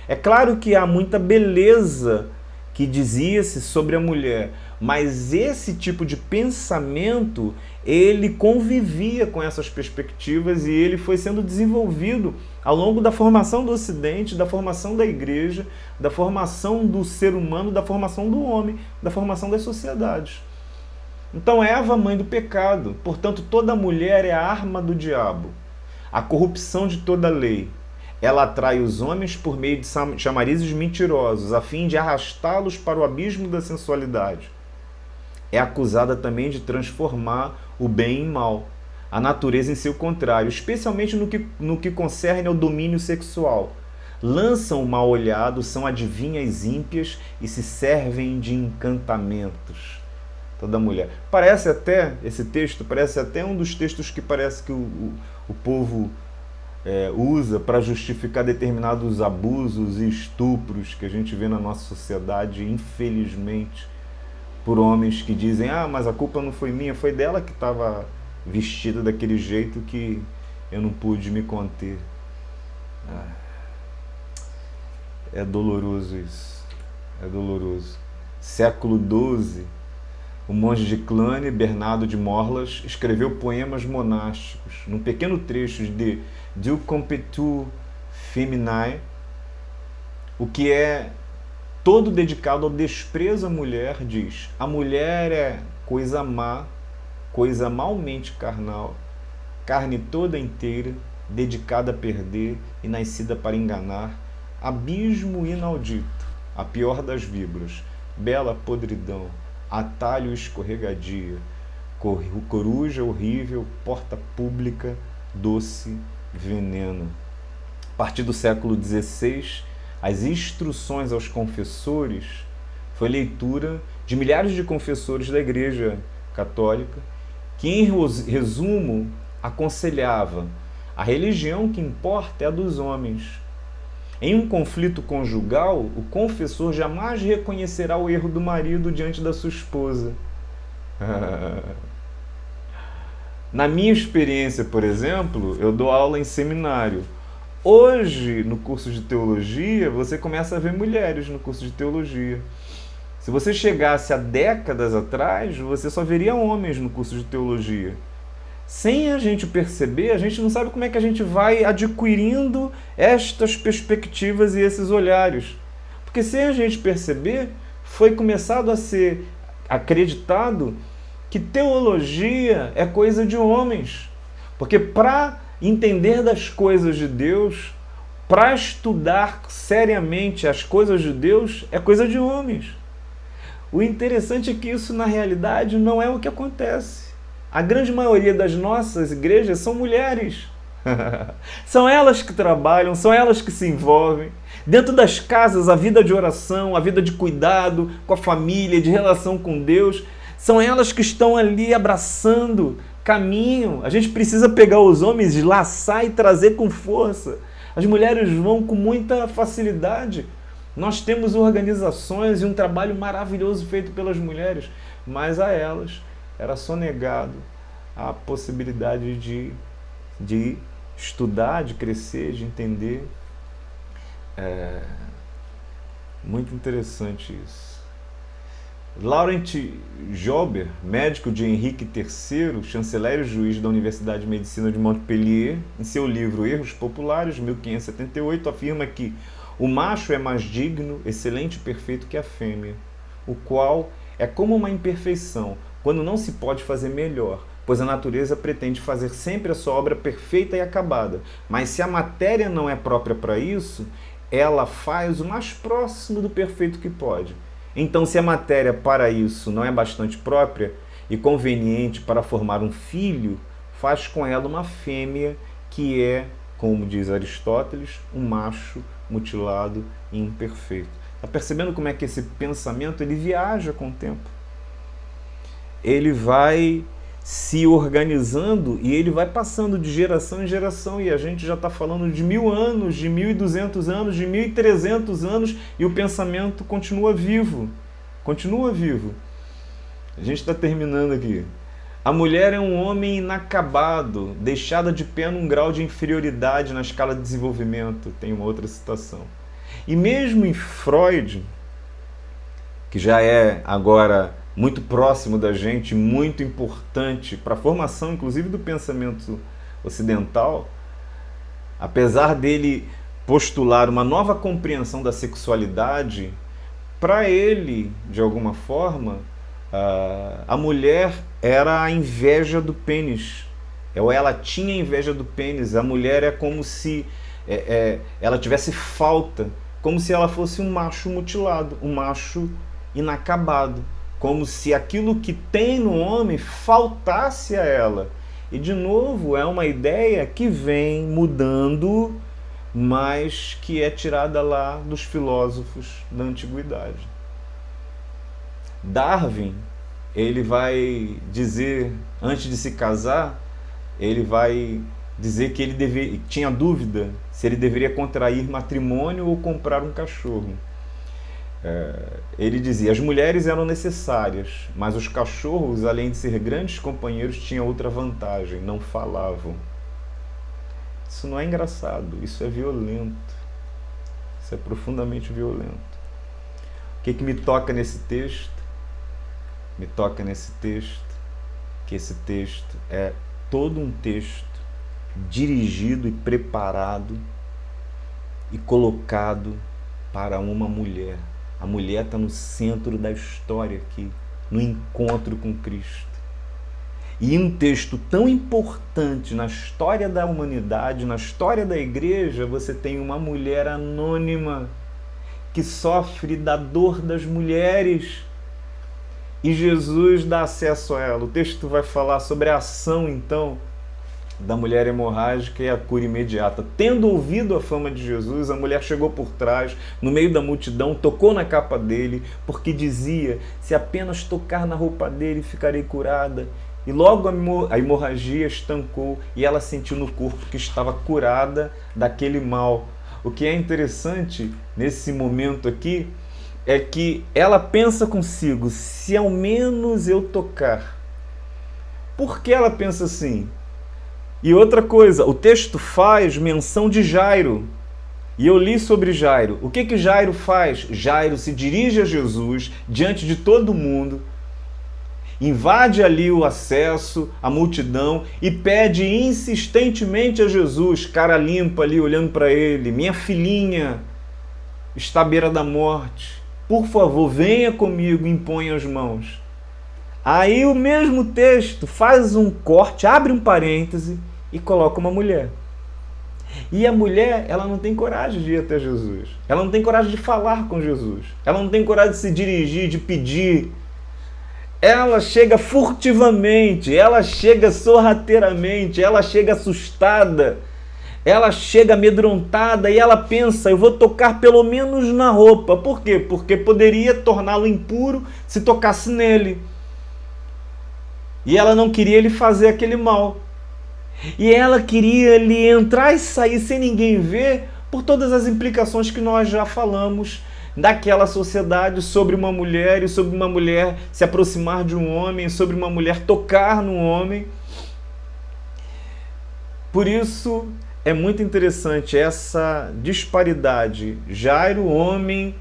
É claro que há muita beleza que dizia-se sobre a mulher, mas esse tipo de pensamento, ele convivia com essas perspectivas e ele foi sendo desenvolvido ao longo da formação do Ocidente, da formação da igreja, da formação do ser humano, da formação do homem, da formação das sociedades. Então Eva, mãe do pecado, portanto toda mulher é a arma do diabo, a corrupção de toda lei. Ela atrai os homens por meio de chamarizes mentirosos, a fim de arrastá-los para o abismo da sensualidade. É acusada também de transformar o bem em mal, a natureza em seu contrário, especialmente no que concerne ao domínio sexual. Lançam o mal olhado, são adivinhas ímpias e se servem de encantamentos. Toda mulher. Parece até, esse texto, parece até um dos textos que parece que o povo usa para justificar determinados abusos e estupros que a gente vê na nossa sociedade, infelizmente, por homens que dizem, mas a culpa não foi minha, foi dela que estava vestida daquele jeito que eu não pude me conter. É doloroso isso. É doloroso. Século XII, o monge de Cluny, Bernardo de Morlas, escreveu poemas monásticos. Num pequeno trecho de Du Competu Feminae, o que é todo dedicado ao desprezo à mulher, diz: a mulher é coisa má, coisa malmente carnal, carne toda inteira, dedicada a perder e nascida para enganar, abismo inaudito, a pior das víboras, bela podridão, atalho escorregadia, coruja horrível, porta pública, doce veneno. A partir do século XVI, as instruções aos confessores foi leitura de milhares de confessores da Igreja Católica, que em resumo aconselhava: a religião que importa é a dos homens. Em um conflito conjugal, o confessor jamais reconhecerá o erro do marido diante da sua esposa. Na minha experiência, por exemplo, eu dou aula em seminário. Hoje, no curso de teologia, você começa a ver mulheres no curso de teologia. Se você chegasse há décadas atrás, você só veria homens no curso de teologia. Sem a gente perceber, a gente não sabe como é que a gente vai adquirindo estas perspectivas e esses olhares. Porque sem a gente perceber, foi começado a ser acreditado que teologia é coisa de homens. Porque para entender das coisas de Deus, para estudar seriamente as coisas de Deus, é coisa de homens. O interessante é que isso, na realidade, não é o que acontece. A grande maioria das nossas igrejas são mulheres. São elas que trabalham, são elas que se envolvem. Dentro das casas, a vida de oração, a vida de cuidado com a família, de relação com Deus, são elas que estão ali abraçando caminho. A gente precisa pegar os homens, laçar e trazer com força. As mulheres vão com muita facilidade. Nós temos organizações e um trabalho maravilhoso feito pelas mulheres, mas a elas era sonegado a possibilidade de estudar, de crescer, de entender. Muito interessante isso. Laurent Joubert, médico de Henrique III, chanceler e juiz da Universidade de Medicina de Montpellier, em seu livro Erros Populares, 1578, afirma que o macho é mais digno, excelente e perfeito que a fêmea, o qual é como uma imperfeição, quando não se pode fazer melhor, pois a natureza pretende fazer sempre a sua obra perfeita e acabada. Mas se a matéria não é própria para isso, ela faz o mais próximo do perfeito que pode. Então, se a matéria para isso não é bastante própria e conveniente para formar um filho, faz com ela uma fêmea que é, como diz Aristóteles, um macho mutilado e imperfeito. Está percebendo como é que esse pensamento ele viaja com o tempo? Ele vai se organizando e ele vai passando de geração em geração, e a gente já está falando de 1000 anos, de 1200 anos, de 1300 anos, e o pensamento continua vivo. Continua vivo. A gente está terminando aqui. A mulher é um homem inacabado, deixada de pé num grau de inferioridade na escala de desenvolvimento. Tem uma outra citação. E mesmo em Freud, que já é agora muito próximo da gente, muito importante para a formação, inclusive, do pensamento ocidental, apesar dele postular uma nova compreensão da sexualidade, para ele, de alguma forma, a mulher era a inveja do pênis, ou ela tinha inveja do pênis. A mulher é como se ela tivesse falta, como se ela fosse um macho mutilado, um macho inacabado, como se aquilo que tem no homem faltasse a ela. E, de novo, é uma ideia que vem mudando, mas que é tirada lá dos filósofos da antiguidade. Darwin, ele vai dizer, antes de se casar, ele vai dizer que ele tinha dúvida se ele deveria contrair matrimônio ou comprar um cachorro. Ele dizia: as mulheres eram necessárias, mas os cachorros, além de ser grandes companheiros, tinham outra vantagem: não falavam. Isso não é engraçado, isso é violento. Isso é profundamente violento. O que me toca nesse texto? Me toca nesse texto que esse texto é todo um texto dirigido e preparado e colocado para uma mulher. A mulher está no centro da história aqui, no encontro com Cristo. E um texto tão importante na história da humanidade, na história da igreja, você tem uma mulher anônima que sofre da dor das mulheres e Jesus dá acesso a ela. O texto vai falar sobre a ação, então, da mulher hemorrágica e a cura imediata. Tendo ouvido a fama de Jesus, a mulher chegou por trás, no meio da multidão, tocou na capa dele, porque dizia: se apenas tocar na roupa dele, ficarei curada. E logo a hemorragia estancou e ela sentiu no corpo que estava curada daquele mal. O que é interessante nesse momento aqui é que ela pensa consigo: se ao menos eu tocar. Por que ela pensa assim? E outra coisa, o texto faz menção de Jairo. E eu li sobre Jairo. O que Jairo faz? Jairo se dirige a Jesus diante de todo mundo, invade ali o acesso, a multidão, e pede insistentemente a Jesus, cara limpa ali, olhando para ele: minha filhinha está à beira da morte. Por favor, venha comigo e imponha as mãos. Aí o mesmo texto faz um corte, abre um parêntese e coloca uma mulher. E a mulher, ela não tem coragem de ir até Jesus. Ela não tem coragem de falar com Jesus. Ela não tem coragem de se dirigir, de pedir. Ela chega furtivamente, ela chega sorrateiramente, ela chega assustada, ela chega amedrontada e ela pensa: eu vou tocar pelo menos na roupa. Por quê? Porque poderia torná-lo impuro se tocasse nele. E ela não queria lhe fazer aquele mal. E ela queria lhe entrar e sair sem ninguém ver, por todas as implicações que nós já falamos daquela sociedade sobre uma mulher, e sobre uma mulher se aproximar de um homem, sobre uma mulher tocar num homem. Por isso é muito interessante essa disparidade. Jairo, homem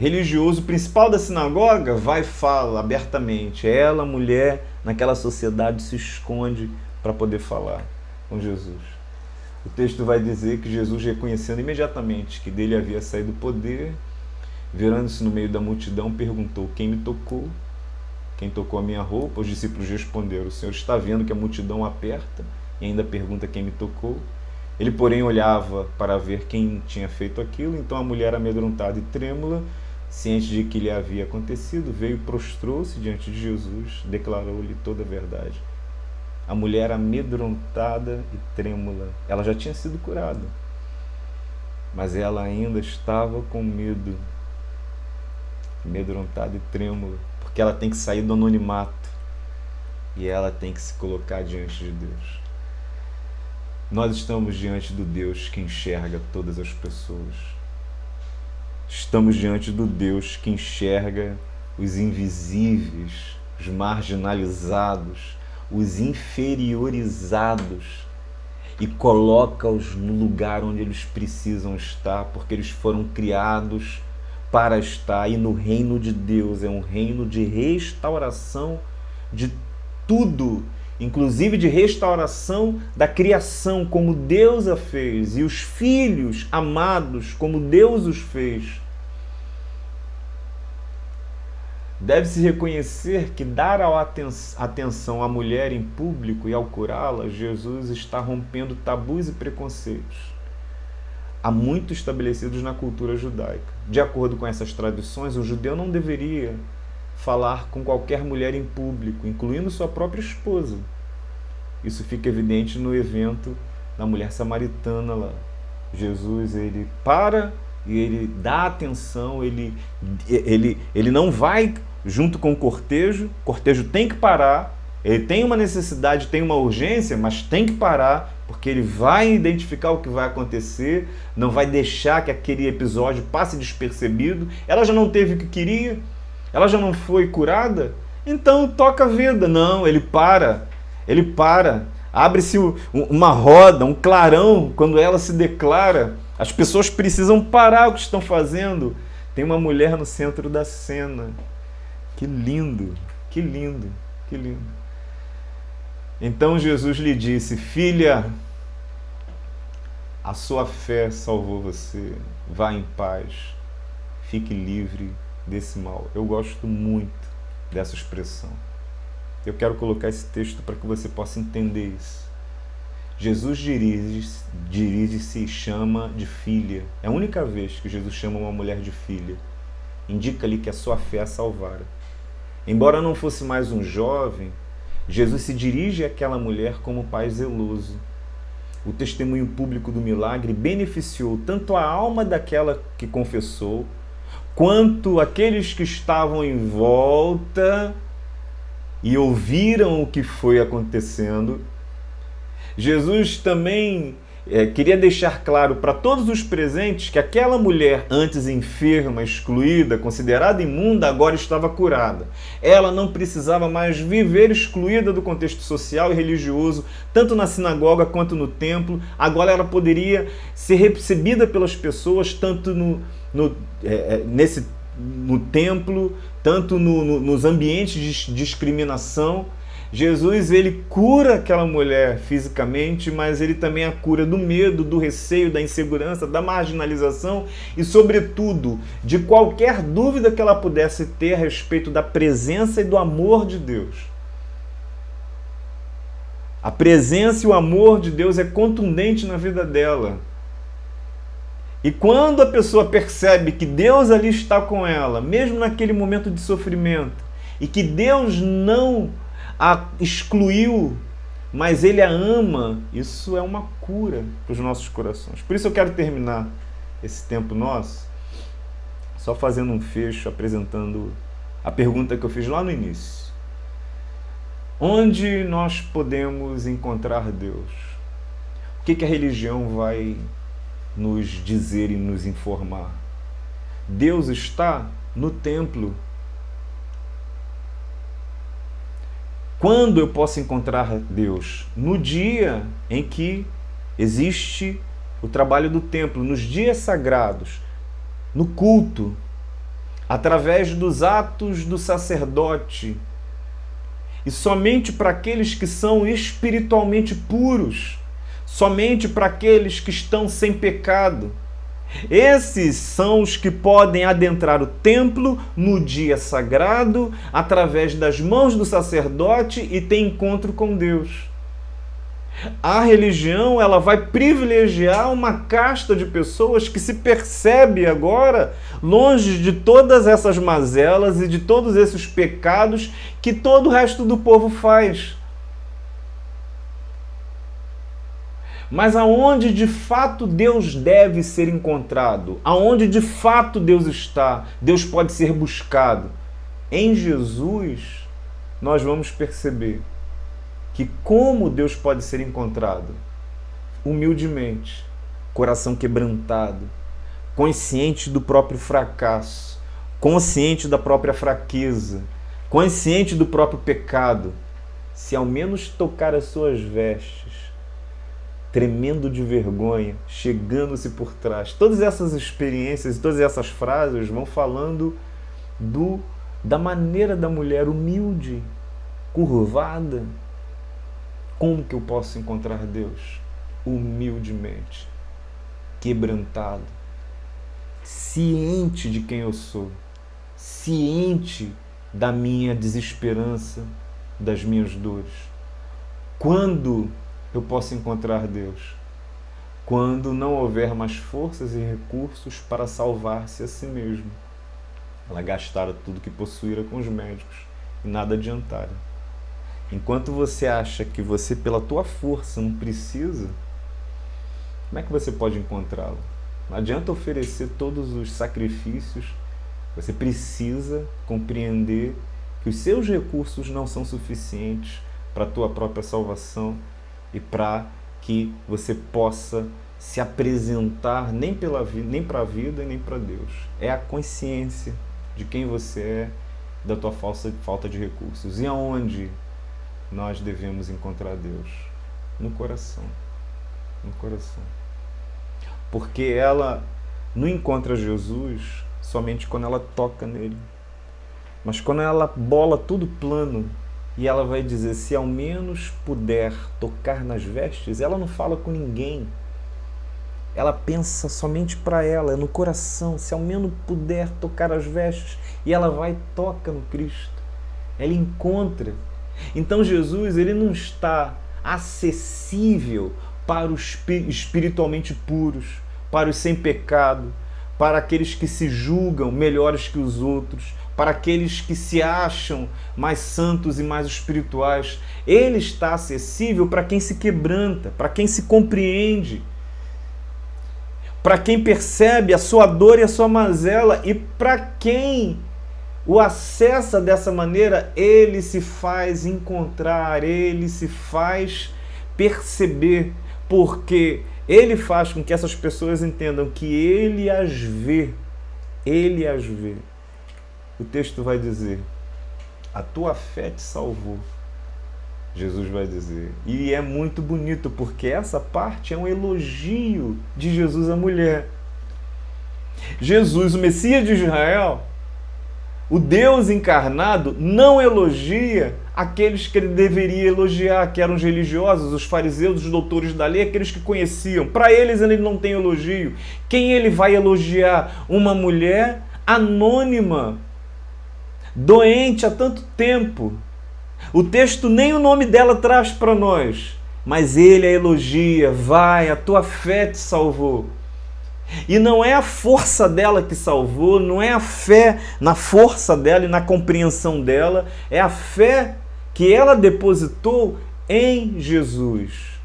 religioso principal da sinagoga vai e fala abertamente. Ela, mulher, naquela sociedade se esconde para poder falar com Jesus. O texto vai dizer que Jesus, reconhecendo imediatamente que dele havia saído o poder, virando-se no meio da multidão, perguntou: quem me tocou? Quem tocou a minha roupa? Os discípulos responderam: o Senhor está vendo que a multidão aperta e ainda pergunta quem me tocou? Ele, porém, olhava para ver quem tinha feito aquilo. Então a mulher, amedrontada e trêmula, ciente de que lhe havia acontecido, veio e prostrou-se diante de Jesus, declarou-lhe toda a verdade. A mulher, amedrontada e trêmula, ela já tinha sido curada, mas ela ainda estava com medo, amedrontada e trêmula, porque ela tem que sair do anonimato e ela tem que se colocar diante de Deus. Nós estamos diante do Deus que enxerga todas as pessoas. Estamos diante do Deus que enxerga os invisíveis, os marginalizados, os inferiorizados e coloca-os no lugar onde eles precisam estar, porque eles foram criados para estar. E no reino de Deus é um reino de restauração de tudo, inclusive de restauração da criação, como Deus a fez, e os filhos amados, como Deus os fez. Deve-se reconhecer que dar atenção à mulher em público e ao curá-la, Jesus está rompendo tabus e preconceitos há muito estabelecidos na cultura judaica. De acordo com essas tradições, o judeu não deveria falar com qualquer mulher em público, incluindo sua própria esposa. Isso fica evidente no evento da mulher samaritana lá. Jesus, ele para e ele dá atenção, ele não vai junto com o cortejo tem que parar, ele tem uma necessidade, tem uma urgência, mas tem que parar, porque ele vai identificar o que vai acontecer, não vai deixar que aquele episódio passe despercebido. Ela já não teve o que queria, ela já não foi curada, então toca a vida. Não, ele para, abre-se uma roda, um clarão, quando ela se declara. As pessoas precisam parar o que estão fazendo. Tem uma mulher no centro da cena. Que lindo, que lindo, que lindo. Então Jesus lhe disse: filha, a sua fé salvou você. Vá em paz, fique livre desse mal. Eu gosto muito dessa expressão. Eu quero colocar esse texto para que você possa entender isso. Jesus dirige-se e chama de filha. É a única vez que Jesus chama uma mulher de filha. Indica-lhe que a sua fé a salvara. Embora não fosse mais um jovem, Jesus se dirige àquela mulher como pai zeloso. O testemunho público do milagre beneficiou tanto a alma daquela que confessou, quanto aqueles que estavam em volta e ouviram o que foi acontecendo. Jesus também queria deixar claro para todos os presentes que aquela mulher, antes enferma, excluída, considerada imunda, agora estava curada. Ela não precisava mais viver excluída do contexto social e religioso, tanto na sinagoga quanto no templo. Agora ela poderia ser recebida pelas pessoas, tanto no templo, tanto nos ambientes de discriminação. Jesus, ele cura aquela mulher fisicamente, mas ele também a cura do medo, do receio, da insegurança, da marginalização e, sobretudo, de qualquer dúvida que ela pudesse ter a respeito da presença e do amor de Deus. A presença e o amor de Deus é contundente na vida dela. E quando a pessoa percebe que Deus ali está com ela, mesmo naquele momento de sofrimento, e que Deus não a excluiu, mas Ele a ama, isso é uma cura para os nossos corações. Por isso eu quero terminar esse tempo nosso só fazendo um fecho, apresentando a pergunta que eu fiz lá no início. Onde nós podemos encontrar Deus? O que a religião vai nos dizer e nos informar? Deus está no templo. Quando eu posso encontrar Deus? No dia em que existe o trabalho do templo, nos dias sagrados, no culto. através dos atos do sacerdote, e somente para aqueles que são espiritualmente puros, somente para aqueles que estão sem pecado. Esses são os que podem adentrar o templo no dia sagrado, através das mãos do sacerdote, e ter encontro com Deus. A religião, ela vai privilegiar uma casta de pessoas que se percebe agora longe de todas essas mazelas e de todos esses pecados que todo o resto do povo faz. Mas aonde de fato Deus deve ser encontrado? Aonde de fato Deus está? Deus pode ser buscado? Em Jesus, nós vamos perceber que como Deus pode ser encontrado? Humildemente, coração quebrantado, consciente do próprio fracasso, consciente da própria fraqueza, consciente do próprio pecado. Se ao menos tocar as suas vestes, tremendo de vergonha, chegando-se por trás. Todas essas experiências e todas essas frases vão falando da maneira da mulher humilde, curvada. Como que eu posso encontrar Deus? Humildemente, quebrantado, ciente de quem eu sou, ciente da minha desesperança, das minhas dores. Quando eu posso encontrar Deus? Quando não houver mais forças e recursos para salvar-se a si mesmo. Ela gastara tudo que possuíra com os médicos e nada adiantara. Enquanto você acha que você, pela tua força, não precisa, como é que você pode encontrá-lo? Não adianta oferecer todos os sacrifícios. Você precisa compreender que os seus recursos não são suficientes para a tua própria salvação e para que você possa se apresentar nem para a vida e nem para Deus. É a consciência de quem você é, da tua falta de recursos. E aonde nós devemos encontrar Deus? No coração. No coração. Porque ela não encontra Jesus somente quando ela toca nele, mas quando ela bola tudo plano e ela vai dizer, se ao menos puder tocar nas vestes, ela não fala com ninguém. Ela pensa somente para ela, é no coração, se ao menos puder tocar as vestes, e ela vai e toca no Cristo. Ela encontra. Então Jesus, ele não está acessível para os espiritualmente puros, para os sem pecado, para aqueles que se julgam melhores que os outros, para aqueles que se acham mais santos e mais espirituais. Ele está acessível para quem se quebranta, para quem se compreende, para quem percebe a sua dor e a sua mazela, e para quem o acessa dessa maneira, ele se faz encontrar, ele se faz perceber, porque ele faz com que essas pessoas entendam que ele as vê, ele as vê. O texto vai dizer, a tua fé te salvou. Jesus vai dizer. E é muito bonito, porque essa parte é um elogio de Jesus à mulher. Jesus, o Messias de Israel, o Deus encarnado, não elogia aqueles que ele deveria elogiar, que eram os religiosos, os fariseus, os doutores da lei, aqueles que conheciam. Para eles ele não tem elogio. Quem ele vai elogiar? Uma mulher anônima, doente há tanto tempo. O texto nem o nome dela traz para nós, mas ele a elogia. Vai, a tua fé te salvou. E não é a força dela que salvou, não é a fé na força dela e na compreensão dela, é a fé que ela depositou em Jesus.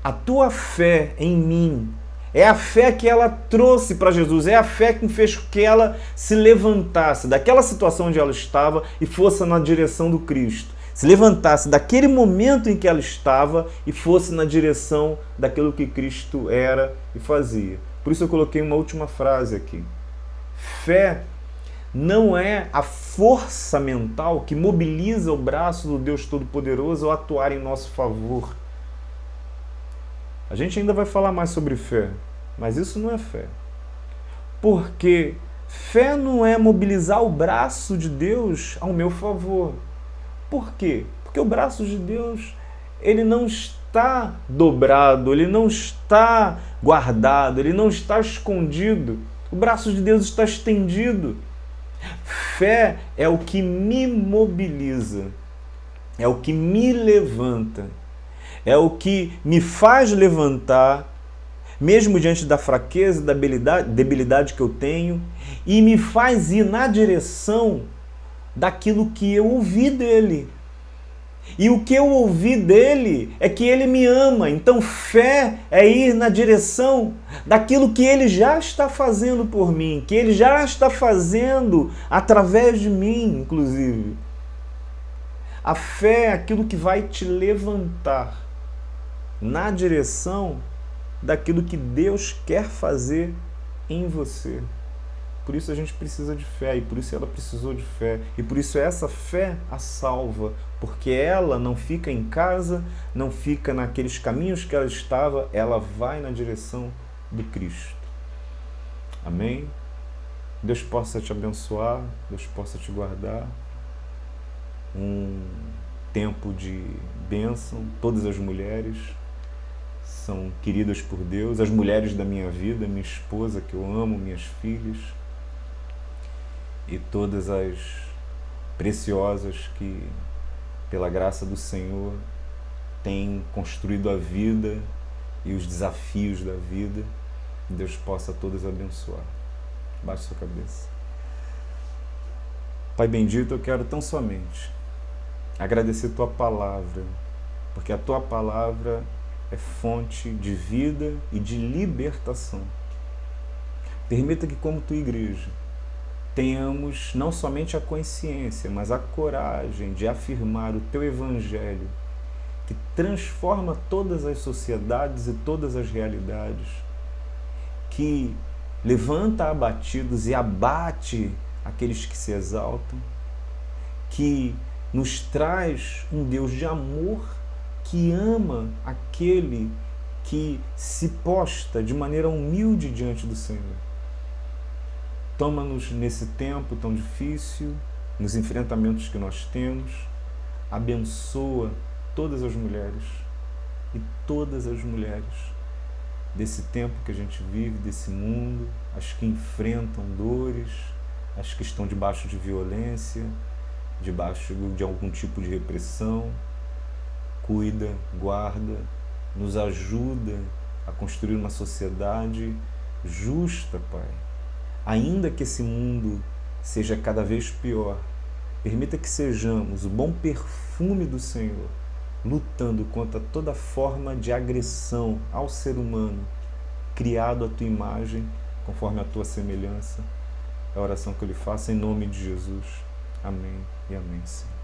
A tua fé em mim é a fé que ela trouxe para Jesus, é a fé que fez com que ela se levantasse daquela situação onde ela estava e fosse na direção do Cristo. Se levantasse daquele momento em que ela estava e fosse na direção daquilo que Cristo era e fazia. Por isso eu coloquei uma última frase aqui. Fé não é a força mental que mobiliza o braço do Deus Todo-Poderoso a atuar em nosso favor. A gente ainda vai falar mais sobre fé, mas isso não é fé. Porque Fé não é mobilizar o braço de Deus ao meu favor. Por quê? Porque o braço de Deus, ele não está dobrado, ele não está guardado, ele não está escondido. O braço de Deus está estendido. Fé é o que me mobiliza, é o que me levanta, é o que me faz levantar, mesmo diante da fraqueza, da debilidade que eu tenho, e me faz ir na direção daquilo que eu ouvi dele. E o que eu ouvi dele é que ele me ama. Então fé é ir na direção daquilo que ele já está fazendo por mim, que ele já está fazendo através de mim, inclusive. A fé é aquilo que vai te levantar na direção daquilo que Deus quer fazer em você. Por isso a gente precisa de fé, e por isso ela precisou de fé, e por isso essa fé a salva, porque ela não fica em casa, não fica naqueles caminhos que ela estava, ela vai na direção do Cristo. Amém? Deus possa te abençoar, Deus possa te guardar. Um tempo de bênção. Todas as mulheres são queridas por Deus, as mulheres da minha vida, minha esposa que eu amo, minhas filhas, e todas as preciosas que, pela graça do Senhor, têm construído a vida e os desafios da vida. Deus possa todas abençoar. Baixe sua cabeça. Pai bendito, eu quero tão somente agradecer tua palavra, porque a tua palavra é fonte de vida e de libertação. Permita que, como tua igreja, tenhamos não somente a consciência, mas a coragem de afirmar o teu evangelho, que transforma todas as sociedades e todas as realidades, que levanta abatidos e abate aqueles que se exaltam, que nos traz um Deus de amor, que ama aquele que se posta de maneira humilde diante do Senhor. Toma-nos nesse tempo tão difícil, nos enfrentamentos que nós temos, abençoa todas as mulheres e todas as mulheres desse tempo que a gente vive, desse mundo, as que enfrentam dores, as que estão debaixo de violência, debaixo de algum tipo de repressão. Cuida, guarda, nos ajuda a construir uma sociedade justa, Pai. Ainda que esse mundo seja cada vez pior, permita que sejamos o bom perfume do Senhor, lutando contra toda forma de agressão ao ser humano, criado à tua imagem, conforme a tua semelhança. É a oração que eu lhe faço em nome de Jesus. Amém e amém, Senhor.